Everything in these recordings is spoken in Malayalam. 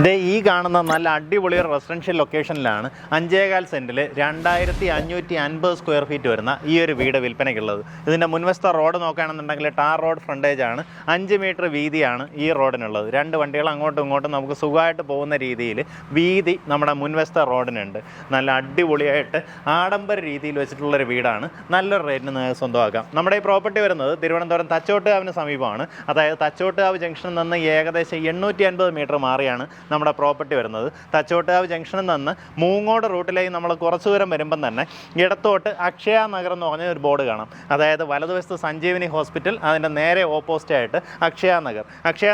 ദേ ഈ കാണുന്ന നല്ല അടിപൊളി റെസിഡൻഷ്യൽ ലൊക്കേഷനിലാണ് 5.25 സെൻറ്റിൽ 2550 സ്ക്വയർ ഫീറ്റ് വരുന്ന ഈ ഒരു വീട് വിൽപ്പനയ്ക്കുള്ളത്. ഇതിൻ്റെ മുൻവശത്തെ റോഡ് നോക്കുകയാണെന്നുണ്ടെങ്കിൽ ടാർ റോഡ് ഫ്രണ്ടേജ് ആണ്. 5 മീറ്റർ വീതിയാണ് ഈ റോഡിനുള്ളത്. 2 വണ്ടികൾ അങ്ങോട്ടും ഇങ്ങോട്ടും നമുക്ക് സുഖമായിട്ട് പോകുന്ന രീതിയിൽ വീതി നമ്മുടെ മുൻവശത്തെ റോഡിനുണ്ട്. നല്ല അടിപൊളിയായിട്ട് ആഡംബര രീതിയിൽ വെച്ചിട്ടുള്ളൊരു വീടാണ്. നല്ലൊരു റേറ്റിന് നിങ്ങൾക്ക് സ്വന്തമാക്കാം. നമ്മുടെ ഈ പ്രോപ്പർട്ടി വരുന്നത് തിരുവനന്തപുരം തച്ചോട്ടുകാവിന് സമീപമാണ്. അതായത് തച്ചോട്ടുകാവ് ജംഗ്ഷനിൽ നിന്ന് ഏകദേശം 850 മീറ്റർ മാറിയാണ് നമ്മുടെ പ്രോപ്പർട്ടി വരുന്നത്. തച്ചോട്ടുകാവ് ജംഗ്ഷനിൽ നിന്ന് മൂങ്ങോട് റൂട്ടിലേക്ക് നമ്മൾ കുറച്ച് ദൂരം വരുമ്പം തന്നെ ഇടത്തോട്ട് അക്ഷയ നഗർ എന്ന് പറഞ്ഞ ഒരു ബോർഡ് കാണാം. അതായത് വലതുവശത്ത് സഞ്ജീവനി ഹോസ്പിറ്റൽ, അതിൻ്റെ നേരെ ഓപ്പോസിറ്റ് ആയിട്ട് അക്ഷയ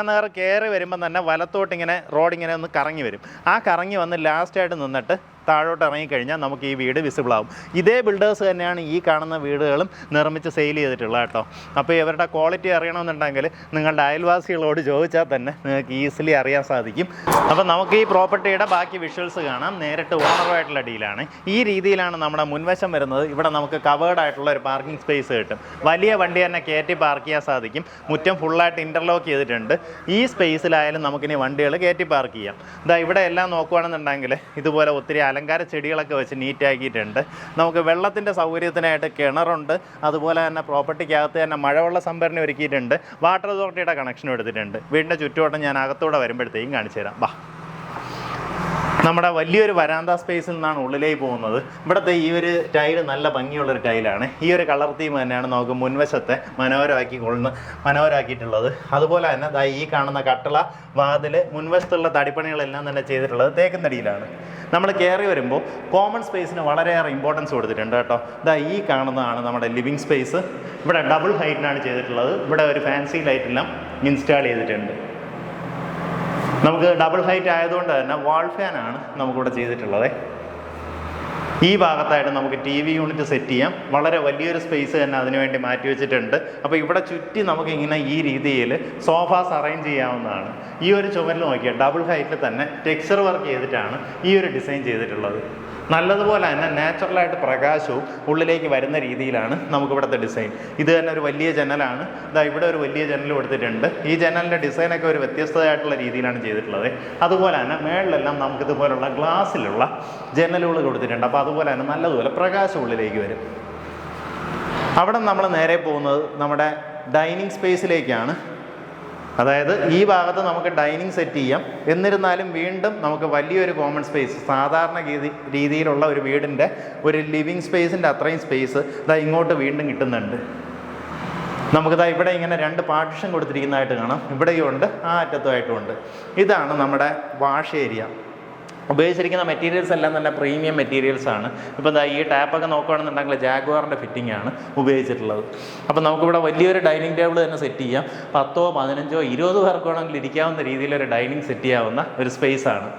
നഗർ കയറി വരുമ്പം തന്നെ വലത്തോട്ട് ഇങ്ങനെ റോഡിങ്ങനെ ഒന്ന് കറങ്ങി വരും. ആ കറങ്ങി വന്ന് ലാസ്റ്റായിട്ട് നിന്നിട്ട് താഴോട്ട് ഇറങ്ങിക്കഴിഞ്ഞാൽ നമുക്ക് ഈ വീട് വിസിബിൾ ആവും. ഇതേ ബിൽഡേഴ്സ് തന്നെയാണ് ഈ കാണുന്ന വീടുകളും നിർമ്മിച്ച് സെയിൽ ചെയ്തിട്ടുള്ളത് കേട്ടോ. അപ്പോൾ ഇവരുടെ ക്വാളിറ്റി അറിയണമെന്നുണ്ടെങ്കിൽ നിങ്ങളുടെ അയൽവാസികളോട് ചോദിച്ചാൽ തന്നെ നിങ്ങൾക്ക് ഈസിലി അറിയാൻ സാധിക്കും. അപ്പോൾ നമുക്ക് ഈ പ്രോപ്പർട്ടിയുടെ ബാക്കി വിഷ്വൽസ് കാണാം. നേരിട്ട് ഓണറുമായിട്ടുള്ള ഡീലാണ്. ഈ രീതിയിലാണ് നമ്മുടെ മുൻവശം വരുന്നത്. ഇവിടെ നമുക്ക് കവേർഡ് ആയിട്ടുള്ള ഒരു പാർക്കിംഗ് സ്പേസ് കിട്ടും. വലിയ വണ്ടി തന്നെ കയറ്റി പാർക്ക് ചെയ്യാൻ സാധിക്കും. മുറ്റം ഫുള്ളായിട്ട് ഇൻ്റർലോക്ക് ചെയ്തിട്ടുണ്ട്. ഈ സ്പേസിലായാലും നമുക്കിനി വണ്ടികൾ കയറ്റി പാർക്ക് ചെയ്യാം. ഇവിടെ എല്ലാം നോക്കുകയാണെന്നുണ്ടെങ്കിൽ ഇതുപോലെ ഒത്തിരി അലങ്കാര ചെടികളൊക്കെ വെച്ച് നീറ്റാക്കിയിട്ടുണ്ട്. നമുക്ക് വെള്ളത്തിൻ്റെ സൗകര്യത്തിനായിട്ട് കിണറുണ്ട്. അതുപോലെ തന്നെ പ്രോപ്പർട്ടിക്കകത്ത് തന്നെ മഴവെള്ള സംഭരണി ഒരുക്കിയിട്ടുണ്ട്. വാട്ടർ അതോറിറ്റിയുടെ കണക്ഷനും എടുത്തിട്ടുണ്ട്. വീടിൻ്റെ ചുറ്റുവട്ടം ഞാൻ അകത്തൂടെ വരുമ്പോഴത്തേക്കും കാണിച്ചു തരാം. വാ, നമ്മുടെ വലിയൊരു വരാന്ത സ്പേസിൽ നിന്നാണ് ഉള്ളിലേക്ക് പോകുന്നത്. ഇവിടുത്തെ ഈ ഒരു ടൈല് നല്ല ഭംഗിയുള്ളൊരു ടൈലാണ്. ഈ ഒരു കളർ തീം തന്നെയാണ് നമുക്ക് മുൻവശത്തെ മനോഹരമാക്കിയിട്ടുള്ളത്. അതുപോലെ തന്നെ ഈ കാണുന്ന കട്ടള വാതിൽ മുൻവശത്തുള്ള തടിപ്പണികളെല്ലാം തന്നെ ചെയ്തിട്ടുള്ളത് തേക്കും തടിയിലാണ്. നമ്മൾ കയറി വരുമ്പോൾ കോമൺ സ്പേസിന് വളരെയേറെ ഇമ്പോർട്ടൻസ് കൊടുത്തിട്ടുണ്ട് കേട്ടോ. ഈ കാണുന്നതാണ് നമ്മുടെ ലിവിങ് സ്പേസ്. ഇവിടെ ഡബിൾ ഹൈറ്റിനാണ് ചെയ്തിട്ടുള്ളത്. ഇവിടെ ഒരു ഫാൻസി ലൈറ്റെല്ലാം ഇൻസ്റ്റാൾ ചെയ്തിട്ടുണ്ട്. നമുക്ക് ഡബിൾ ഹൈറ്റ് ആയതുകൊണ്ട് തന്നെ വാൾ ഫാനാണ് നമുക്കിവിടെ ചെയ്തിട്ടുള്ളത്. ഈ ഭാഗത്തായിട്ട് നമുക്ക് TV യൂണിറ്റ് സെറ്റ് ചെയ്യാം. വളരെ വലിയൊരു സ്പേസ് തന്നെ അതിനുവേണ്ടി മാറ്റി വെച്ചിട്ടുണ്ട്. അപ്പോൾ ഇവിടെ ചുറ്റി നമുക്ക് ഇങ്ങനെ ഈ രീതിയിൽ സോഫാസ് അറേഞ്ച് ചെയ്യാവുന്നതാണ്. ഈ ഒരു ചുമരിൽ നോക്കിയാൽ ഡബിൾ ഹൈറ്റിൽ തന്നെ ടെക്സ്ചർ വർക്ക് ചെയ്തിട്ടാണ് ഈ ഒരു ഡിസൈൻ ചെയ്തിട്ടുള്ളത്. നല്ലതുപോലെ തന്നെ നാച്ചുറലായിട്ട് പ്രകാശവും ഉള്ളിലേക്ക് വരുന്ന രീതിയിലാണ് നമുക്കിവിടുത്തെ ഡിസൈൻ. ഇത് തന്നെ ഒരു വലിയ ജനലാണ്. ഇവിടെ ഒരു വലിയ ജനൽ കൊടുത്തിട്ടുണ്ട്. ഈ ജനലിൻ്റെ ഡിസൈനൊക്കെ ഒരു വ്യത്യസ്തമായിട്ടുള്ള രീതിയിലാണ് ചെയ്തിട്ടുള്ളത്. അതുപോലെ തന്നെ മേളിലെല്ലാം നമുക്കിതുപോലുള്ള ഗ്ലാസ്സിലുള്ള ജനലുകൾ കൊടുത്തിട്ടുണ്ട്. അപ്പോൾ അതുപോലെ തന്നെ നല്ലതുപോലെ പ്രകാശം ഉള്ളിലേക്ക് വരും. അവിടെ നമ്മൾ നേരെ പോകുന്നത് നമ്മുടെ ഡൈനിങ് സ്പേസിലേക്കാണ്. അതായത് ഈ ഭാഗത്ത് നമുക്ക് ഡൈനിങ് സെറ്റ് ചെയ്യാം. എന്നിരുന്നാലും വീണ്ടും നമുക്ക് വലിയൊരു കോമൺ സ്പേസ്, സാധാരണ രീതിയിലുള്ള ഒരു വീടിൻ്റെ ഒരു ലിവിങ് സ്പേസിൻ്റെ അത്രയും സ്പേസ് ഇങ്ങോട്ട് വീണ്ടും കിട്ടുന്നുണ്ട്. ഇവിടെ ഇങ്ങനെ 2 പാർട്ടിഷൻ കൊടുത്തിരിക്കുന്നതായിട്ട് കാണാം. ഇവിടെയും ഉണ്ട്, ആ അറ്റത്തുമായിട്ടും ഉണ്ട്. ഇതാണ് നമ്മുടെ വാഷ് ഏരിയ. ഉപയോഗിച്ചിരിക്കുന്ന മെറ്റീരിയൽസ് എല്ലാം തന്നെ പ്രീമിയം മെറ്റീരിയൽസ് ആണ്. ഇപ്പോൾ ഈ ടാപ്പൊക്കെ നോക്കുകയാണെന്നുണ്ടെങ്കിൽ ജാഗ്വാറിൻ്റെ ഫിറ്റിംഗ് ആണ് ഉപയോഗിച്ചിട്ടുള്ളത്. അപ്പോൾ നമുക്കിവിടെ വലിയൊരു ഡൈനിങ് ടേബിൾ തന്നെ സെറ്റ് ചെയ്യാം. 10, 15, 20 പേർക്ക് വേണമെങ്കിൽ ഇരിക്കാവുന്ന രീതിയിലൊരു ഡൈനിങ് സെറ്റ് ചെയ്യാവുന്ന ഒരു സ്പേസാണ്.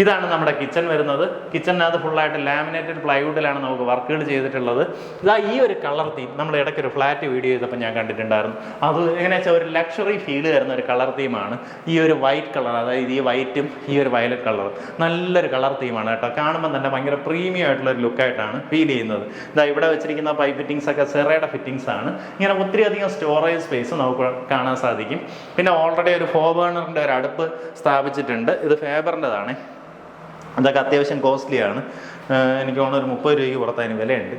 ഇതാണ് നമ്മുടെ കിച്ചൺ വരുന്നത്. കിച്ചണിനകത്ത് ഫുള്ളായിട്ട് ലാമിനേറ്റഡ് പ്ലൈവുഡിലാണ് നമുക്ക് വർക്കുകൾ ചെയ്തിട്ടുള്ളത്. ഈ ഒരു കളർ തീം നമ്മൾ ഇടയ്ക്കൊരു ഫ്ലാറ്റ് വീഡിയോ ചെയ്തപ്പോൾ ഞാൻ കണ്ടിട്ടുണ്ടായിരുന്നു. അത് എങ്ങനെയാ വെച്ചാൽ ഒരു ലക്ഷറി ഫീൽ തരുന്ന ഒരു കളർ തീമാണ് ഈ ഒരു വൈറ്റ് കളർ. അതായത് ഈ വൈറ്റും ഈ ഒരു വയലറ്റ് കളറും നല്ലൊരു കളർ തീമാണ് കേട്ടോ. കാണുമ്പോൾ തന്നെ ഭയങ്കര പ്രീമിയം ആയിട്ടുള്ളൊരു ലുക്കായിട്ടാണ് ഫീൽ ചെയ്യുന്നത്. ഇവിടെ വെച്ചിരിക്കുന്ന പൈപ്പ് ഫിറ്റിങ്സ് ഒക്കെ സെറയുടെ ഫിറ്റിങ്സ് ആണ്. ഇങ്ങനെ ഒത്തിരി അധികം സ്റ്റോറേജ് സ്പേസ് നമുക്ക് കാണാൻ സാധിക്കും. പിന്നെ ഓൾറെഡി ഒരു 4 ബേണറിൻ്റെ ഒരു അടുപ്പ് സ്ഥാപിച്ചിട്ടുണ്ട്. ഇത് ഫേബറിൻ്റെതാണ്. അതൊക്കെ അത്യാവശ്യം കോസ്റ്റ്ലിയാണ്. എനിക്ക് തോന്നുന്നു ഒരു 30 രൂപയ്ക്ക് പുറത്ത് അതിന് വിലയുണ്ട്.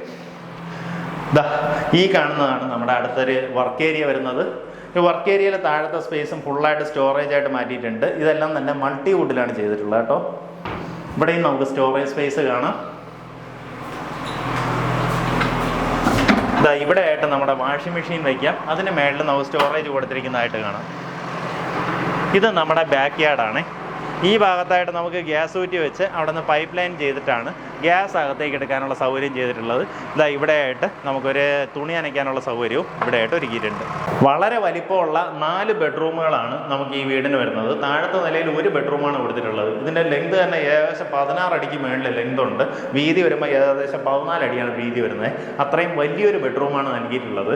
ഈ കാണുന്നതാണ് നമ്മുടെ അടുത്തൊരു വർക്ക് ഏരിയ വരുന്നത്. ഈ വർക്ക് ഏരിയയിൽ താഴത്തെ സ്പേസും ഫുള്ളായിട്ട് സ്റ്റോറേജ് ആയിട്ട് മാറ്റിയിട്ടുണ്ട്. ഇതെല്ലാം തന്നെ മൾട്ടിവുഡിലാണ് ചെയ്തിട്ടുള്ളത് കേട്ടോ. ഇവിടെയും നമുക്ക് സ്റ്റോറേജ് സ്പേസ് കാണാം. ഇവിടെ ആയിട്ട് നമ്മുടെ വാഷിംഗ് മെഷീൻ വയ്ക്കാം. അതിന് മേളിൽ നമുക്ക് സ്റ്റോറേജ് കൊടുത്തിരിക്കുന്നതായിട്ട് കാണാം. ഇത് നമ്മുടെ ബാക്ക് യാർഡാണ്. ഈ ഭാഗത്തായിട്ട് നമുക്ക് ഗ്യാസ് ഊറ്റി വെച്ച് അവിടെ നിന്ന് പൈപ്പ് ലൈൻ ചെയ്തിട്ടാണ് ഗ്യാസ് അകത്തേക്ക് എടുക്കാനുള്ള സൗകര്യം ചെയ്തിട്ടുള്ളത്. ഇവിടെ ആയിട്ട് നമുക്കൊരു തുണി നനയ്ക്കാനുള്ള സൗകര്യവും ഇവിടെ ആയിട്ട് ഒരുക്കിയിട്ടുണ്ട്. വളരെ വലിപ്പമുള്ള 4 ബെഡ്റൂമുകളാണ് നമുക്ക് ഈ വീടിന് വരുന്നത്. താഴത്തെ നിലയിൽ ഒരു ബെഡ്റൂമാണ് കൊടുത്തിട്ടുള്ളത്. ഇതിൻ്റെ ലെങ്ത് തന്നെ ഏകദേശം 16 അടിക്ക് മേളിൽ ലെങ്ത് ഉണ്ട്. വീതി വരുമ്പോൾ ഏകദേശം 14 അടിയാണ് വീതി വരുന്നത്. അത്രയും വലിയൊരു ബെഡ്റൂമാണ് നൽകിയിട്ടുള്ളത്.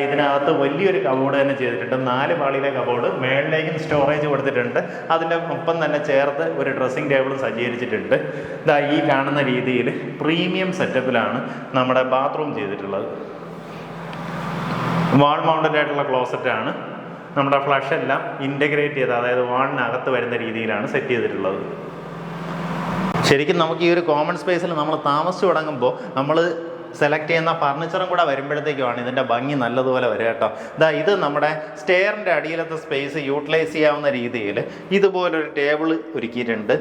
ഇതിനകത്ത് വലിയൊരു കബോർഡ് തന്നെ ചെയ്തിട്ടുണ്ട്. 4 പാളിയിലെ കബോർഡ്, മേളിലേക്കും സ്റ്റോറേജ് കൊടുത്തിട്ടുണ്ട്. അതിൻ്റെ ഒപ്പം തന്നെ ചേർത്ത് ഒരു ഡ്രസ്സിംഗ് ടേബിളും സജ്ജീകരിച്ചിട്ടുണ്ട്. ഈ കാണുന്ന രീതിയിൽ പ്രീമിയം സെറ്റപ്പിലാണ് നമ്മുടെ ബാത്റൂം ചെയ്തിട്ടുള്ളത്. വാൾ മൗണ്ടഡ് ആയിട്ടുള്ള ക്ലോസറ്റ് ആണ്. നമ്മുടെ ഫ്ലഷ് എല്ലാം ഇൻ്റഗ്രേറ്റ് ചെയ്ത്, അതായത് വാളിനകത്ത് വരുന്ന രീതിയിലാണ് സെറ്റ് ചെയ്തിട്ടുള്ളത്. ശരിക്കും നമുക്ക് ഈ ഒരു കോമൺ സ്പേസിൽ നമ്മൾ താമസിച്ച് തുടങ്ങുമ്പോൾ നമ്മൾ സെലക്ട് ചെയ്യുന്ന ഫർണിച്ചറും കൂടെ വരുമ്പോഴത്തേക്കുമാണ് ഇതിൻ്റെ ഭംഗി നല്ലതുപോലെ വരിക കേട്ടോ. ഇത് നമ്മുടെ സ്റ്റെയറിൻ്റെ അടിയിലത്തെ സ്പേസ് യൂട്ടിലൈസ് ചെയ്യാവുന്ന രീതിയിൽ ഇതുപോലൊരു ടേബിൾ ഒരുക്കിയിട്ടുണ്ട്.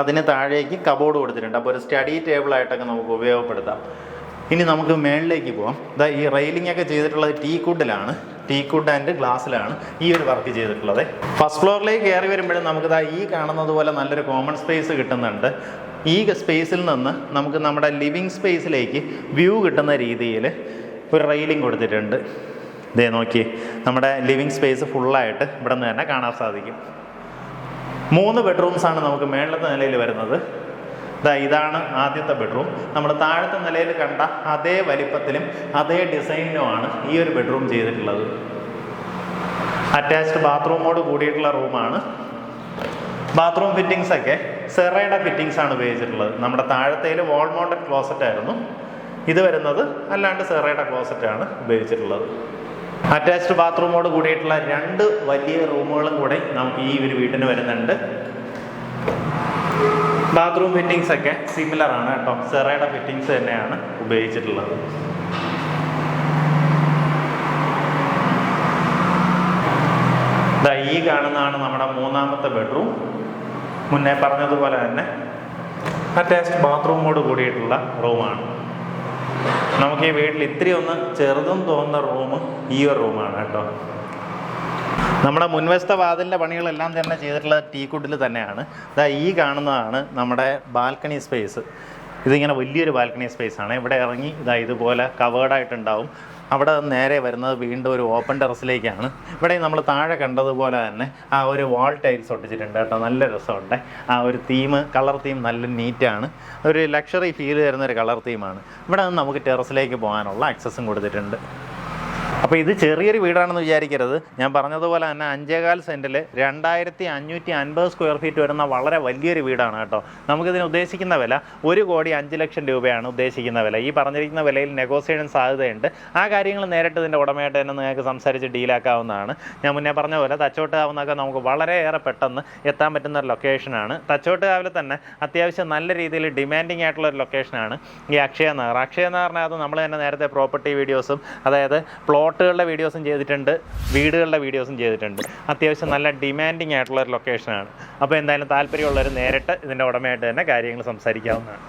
അതിന് താഴേക്ക് കബോർഡ് കൊടുത്തിട്ടുണ്ട്. അപ്പോൾ ഒരു സ്റ്റഡി ടേബിളായിട്ടൊക്കെ നമുക്ക് ഉപയോഗപ്പെടുത്താം. ഇനി നമുക്ക് മേളിലേക്ക് പോകാം. ഈ റെയിലിംഗ് ഒക്കെ ചെയ്തിട്ടുള്ളത് ടീക്കുഡ് ആൻഡ് ഗ്ലാസ്സിലാണ് ഈ ഒരു വർക്ക് ചെയ്തിട്ടുള്ളത്. ഫസ്റ്റ് ഫ്ലോറിലേക്ക് കയറി വരുമ്പോഴും നമുക്ക് ഈ കാണുന്നത് പോലെ നല്ലൊരു കോമൺ സ്പേസ് കിട്ടുന്നുണ്ട്. ഈ സ്പേസിൽ നിന്ന് നമുക്ക് നമ്മുടെ ലിവിങ് സ്പേസിലേക്ക് വ്യൂ കിട്ടുന്ന രീതിയിൽ ഒരു റെയിലിംഗ് കൊടുത്തിട്ടുണ്ട്. ഇതേ നോക്കി, നമ്മുടെ ലിവിങ് സ്പേസ് ഫുള്ളായിട്ട് ഇവിടെ നിന്ന് തന്നെ കാണാൻ സാധിക്കും. 3 ബെഡ്റൂംസാണ് നമുക്ക് മേളത്തെ നിലയിൽ വരുന്നത്. ഇതാണ് ആദ്യത്തെ ബെഡ്റൂം. നമ്മൾ താഴത്തെ നിലയിൽ കണ്ട അതേ വലിപ്പത്തിലും അതേ ഡിസൈനിലുമാണ് ഈ ഒരു ബെഡ്റൂം ചെയ്തിട്ടുള്ളത്. അറ്റാച്ച്ഡ് ബാത്റൂമോട് കൂടിയിട്ടുള്ള റൂമാണ്. ബാത്റൂം ഫിറ്റിങ്സ് ഒക്കെ സെറയുടെ ഫിറ്റിങ്സ് ആണ് ഉപയോഗിച്ചിട്ടുള്ളത്. നമ്മുടെ താഴത്തേൽ വാൾ മൗണ്ടഡ് ക്ലോസറ്റ് ആയിരുന്നു. ഇത് വരുന്നത് അല്ലാണ്ട് സെറയുടെ ക്ലോസറ്റാണ് ഉപയോഗിച്ചിട്ടുള്ളത്. അറ്റാച്ച്ഡ് ബാത്റൂമോട് കൂടിയിട്ടുള്ള 2 വലിയ റൂമുകളും കൂടെ നമുക്ക് ഈ ഒരു വീട്ടിന് വരുന്നുണ്ട്. ബാത്റൂം ഫിറ്റിങ്സ് ഒക്കെ സിമിലർ ആണ് കേട്ടോ, സെറയുടെ ഫിറ്റിങ്സ് തന്നെയാണ് ഉപയോഗിച്ചിട്ടുള്ളത്. ഈ കാണുന്നതാണ് നമ്മുടെ 3ാമത്തെ ബെഡ്റൂം. മുന്നേ പറഞ്ഞതുപോലെ തന്നെ അറ്റാച്ച്ഡ് ബാത്റൂമോട് കൂടിയിട്ടുള്ള റൂമാണ്. നമുക്ക് ഈ വീട്ടിൽ ഇത്തിരി ഒന്ന് ചെറുതും തോന്നുന്ന റൂം ഈ ഒരു റൂമാണ് കേട്ടോ. നമ്മുടെ മുൻവശത്തെ വാതിലിൻ്റെ പണികളെല്ലാം തന്നെ ചെയ്തിട്ടുള്ള ടീക്കുഡിൽ തന്നെയാണ്. ഈ കാണുന്നതാണ് നമ്മുടെ ബാൽക്കണി സ്പേസ്. ഇതിങ്ങനെ വലിയൊരു ബാൽക്കണി സ്പേസാണ്. ഇവിടെ ഇറങ്ങി ഇതുപോലെ കവേർഡായിട്ടുണ്ടാവും. അവിടെ നേരെ വരുന്നത് വീണ്ടും ഒരു ഓപ്പൺ ടെറസിലേക്കാണ്. ഇവിടെ നമ്മൾ താഴെ കണ്ടതുപോലെ തന്നെ ആ ഒരു വാൾ ടൈൽസ് ഒട്ടിച്ചിട്ടുണ്ട് കേട്ടോ. നല്ല രസമുണ്ട്. ആ ഒരു കളർ തീം നല്ല നീറ്റാണ്. ഒരു ലക്ഷറി ഫീൽ തരുന്നൊരു കളർ തീമാണ്. ഇവിടെ നിന്ന് നമുക്ക് ടെറസിലേക്ക് പോകാനുള്ള ആക്സസും കൊടുത്തിട്ടുണ്ട്. അപ്പോൾ ഇത് ചെറിയൊരു വീടാണെന്ന് വിചാരിക്കരുത്. ഞാൻ പറഞ്ഞതുപോലെ തന്നെ 5.25 സെൻറ്റിൽ 2550 സ്ക്വയർ ഫീറ്റ് വരുന്ന വളരെ വലിയൊരു വീടാണ് കേട്ടോ. നമുക്കിതിന് ഉദ്ദേശിക്കുന്ന വില 1,05,00,000 രൂപയാണ് ഉദ്ദേശിക്കുന്ന വില. ഈ പറഞ്ഞിരിക്കുന്ന വിലയിൽ നെഗോസിയേഷൻ സാധ്യതയുണ്ട്. ആ കാര്യങ്ങൾ നേരിട്ട് ഇതിൻ്റെ ഉടമയായിട്ട് തന്നെ നിങ്ങൾക്ക് സംസാരിച്ച് ഡീലാക്കാവുന്നതാണ്. ഞാൻ മുന്നേ പറഞ്ഞ പോലെ തച്ചോട്ടുകാവെന്നൊക്കെ നമുക്ക് വളരെയേറെ പെട്ടെന്ന് എത്താൻ പറ്റുന്ന ഒരു ലൊക്കേഷനാണ്. തച്ചോട്ടുകാവിൽ തന്നെ അത്യാവശ്യം നല്ല രീതിയിൽ ഡിമാൻഡിങ് ആയിട്ടുള്ളൊരു ലൊക്കേഷനാണ് ഈ അക്ഷയ നഗർ. അക്ഷയ നഗറിനകത്ത് നമ്മൾ തന്നെ നേരത്തെ പ്രോപ്പർട്ടി വീഡിയോസും, അതായത് പ്ലോട്ടുകളുടെ വീഡിയോസും ചെയ്തിട്ടുണ്ട്, വീടുകളുടെ വീഡിയോസും ചെയ്തിട്ടുണ്ട്. അത്യാവശ്യം നല്ല ഡിമാൻഡിങ് ആയിട്ടുള്ള ഒരു ലൊക്കേഷനാണ്. അപ്പോൾ എന്തായാലും താല്പര്യമുള്ളവർ നേരിട്ട് ഇതിൻ്റെ ഉടമയായിട്ട് തന്നെ കാര്യങ്ങൾ സംസാരിക്കാവുന്നതാണ്.